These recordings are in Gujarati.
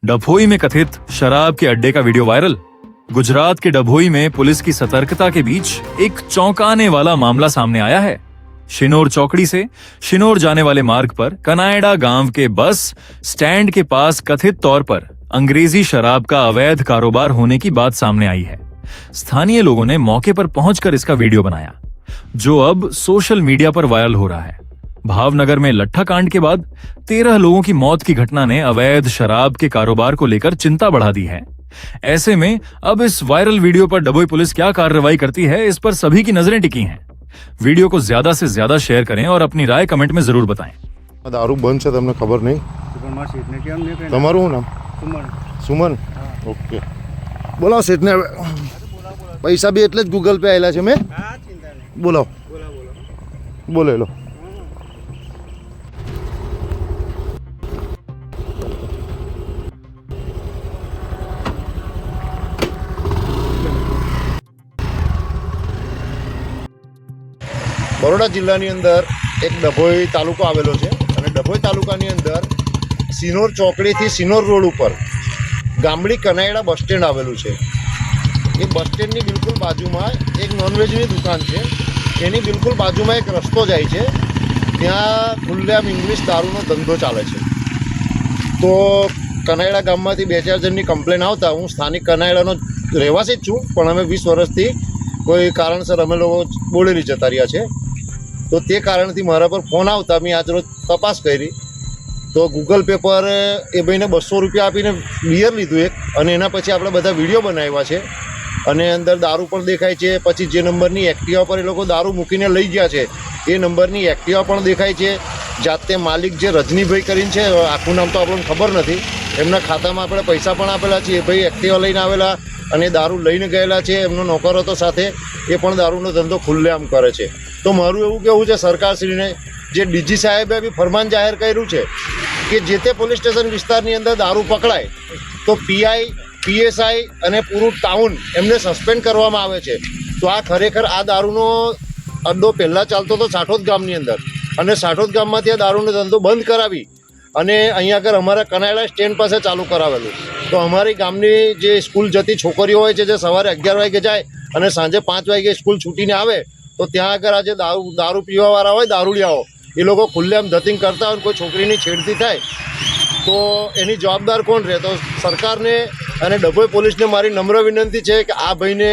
डभोई में कथित शराब के अड्डे का वीडियो वायरल। गुजरात के डभोई में पुलिस की सतर्कता के बीच एक चौंकाने वाला मामला सामने आया है। शिनोर चौकड़ी से शिनोर जाने वाले मार्ग पर कनायड़ा गांव के बस स्टैंड के पास कथित तौर पर अंग्रेजी शराब का अवैध कारोबार होने की बात सामने आई है। स्थानीय लोगों ने मौके पर पहुंचकर इसका वीडियो बनाया, जो अब सोशल मीडिया पर वायरल हो रहा है। भावनगर में लट्ठा कांड के बाद 13 लोगों की मौत की घटना ने अवैध शराब के कारोबार को लेकर चिंता बढ़ा दी है। ऐसे में अब इस वायरल वीडियो पर डभोई पुलिस क्या कार्रवाई करती है, इस पर सभी की नजरें टिकी हैं। वीडियो को ज्यादा से ज्यादा शेयर करें और अपनी राय कमेंट में जरूर बताएं। दारू बंद છે તમને ખબર નહીં? તમારું શું નામ? સુમન. ઓકે, બોલાવો શેઠને. પૈસા બી એટલે જ ગૂગલ પે આવેલા છે. મેં બોલાવો, બોલે લો. બરોડા જિલ્લાની અંદર એક ડભોઈ તાલુકો આવેલો છે અને ડભોઈ તાલુકાની અંદર સિનોર ચોકડીથી સિનોર રોડ ઉપર ગામડી કનાયડા બસ સ્ટેન્ડ આવેલું છે। એ બસ સ્ટેન્ડની બિલકુલ બાજુમાં એક નોનવેજની દુકાન છે, એની બિલકુલ બાજુમાં એક રસ્તો જાય છે, ત્યાં ખુલ્લેઆમ ઇંગ્લિશ દારૂનો ધંધો ચાલે છે। તો કનાયડા ગામમાંથી 2-4 જણની કમ્પ્લેન આવતા હું સ્થાનિક કનાયડાનો રહેવાસી જ છું, પણ અમે 20 વર્ષથી કોઈ કારણસર અમે લોકો બોલેલી જતા રહ્યા છે। તો તે કારણથી મારા પર ફોન આવતા મેં આજ રોજ તપાસ કરી તો ગૂગલ પે પર એ ભાઈને 200 રૂપિયા આપીને બિયર લીધું એક, અને એના પછી આપણે બધા વિડીયો બનાવ્યા છે અને અંદર દારૂ પણ દેખાય છે। પછી જે નંબરની એક્ટિવા પર એ લોકો દારૂ મૂકીને લઈ ગયા છે એ નંબરની એક્ટિવા પણ દેખાય છે। જાતે માલિક જે રજનીભાઈ કરીને છે, આખું નામ તો આપણને ખબર નથી, એમના ખાતામાં આપણે પૈસા પણ આપેલા છે। એ ભાઈ એક્ટિવા લઈને આવેલા અને દારૂ લઈને ગયેલા છે, એમનો નોકર હતો સાથે, એ પણ દારૂનો ધંધો ખુલ્લેઆમ કરે છે। તો મારું એવું કહેવું છે સરકારશ્રીને, જે ડીજી સાહેબે બી ફરમાન જાહેર કર્યું છે કે જે તે પોલીસ સ્ટેશન વિસ્તારની અંદર દારૂ પકડાય તો પીઆઈ, પીએસઆઈ અને પૂરું ટાઉન એમને સસ્પેન્ડ કરવામાં આવે છે। તો આ ખરેખર આ દારૂનો અડ્ડો પહેલાં ચાલતો હતો સાઠોદ ગામની અંદર, અને સાઠોદ ગામમાંથી આ દારૂનો ધંધો બંધ કરાવી અને અહીંયા આગળ અમારા કનાયડા સ્ટેન્ડ પાસે ચાલુ કરાવેલું। તો અમારી ગામની જે સ્કૂલ જતી છોકરીઓ હોય છે, જે સવારે 11 વાગે જાય અને સાંજે 5 વાગે સ્કૂલ છૂટીને આવે, તો ત્યાં આગળ આજે દારૂ પીવાવાળા હોય, દારૂડિયાઓ, એ લોકો ખુલ્લેઆમ ધતિંગ કરતા હોય, કોઈ છોકરીની છેડતી થાય તો એની જવાબદાર કોણ રહે? તો સરકારને અને ડભોઈ પોલીસને મારી નમ્ર વિનંતી છે કે આ ભાઈને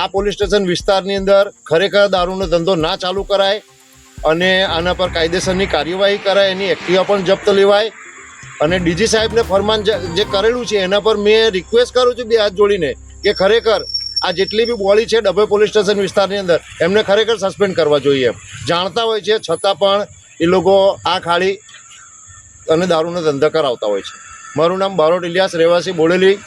આ પોલીસ સ્ટેશન વિસ્તારની અંદર ખરેખર દારૂનો ધંધો ના ચાલુ કરાય અને આના પર કાયદેસરની કાર્યવાહી કરાય, એની એક્ટિવા પણ જપ્ત લેવાય। અને ડીજી સાહેબને ફરમાન જે કરેલું છે એના પર મેં રિક્વેસ્ટ કરું છું 2 હાથ જોડીને કે ખરેખર આ જેટલી બી બોડી છે ડભોઈ પોલીસ સ્ટેશન વિસ્તારની અંદર એમને ખરેખર સસ્પેન્ડ કરવા જોઈએ। જાણતા હોય છે છતાં પણ એ લોકો આ ખાડી અને દારૂનો ધંધા કરાવતા હોય છે। મારું નામ બારોટ ઇલિયાસ, રહેવાસી બોડેલી,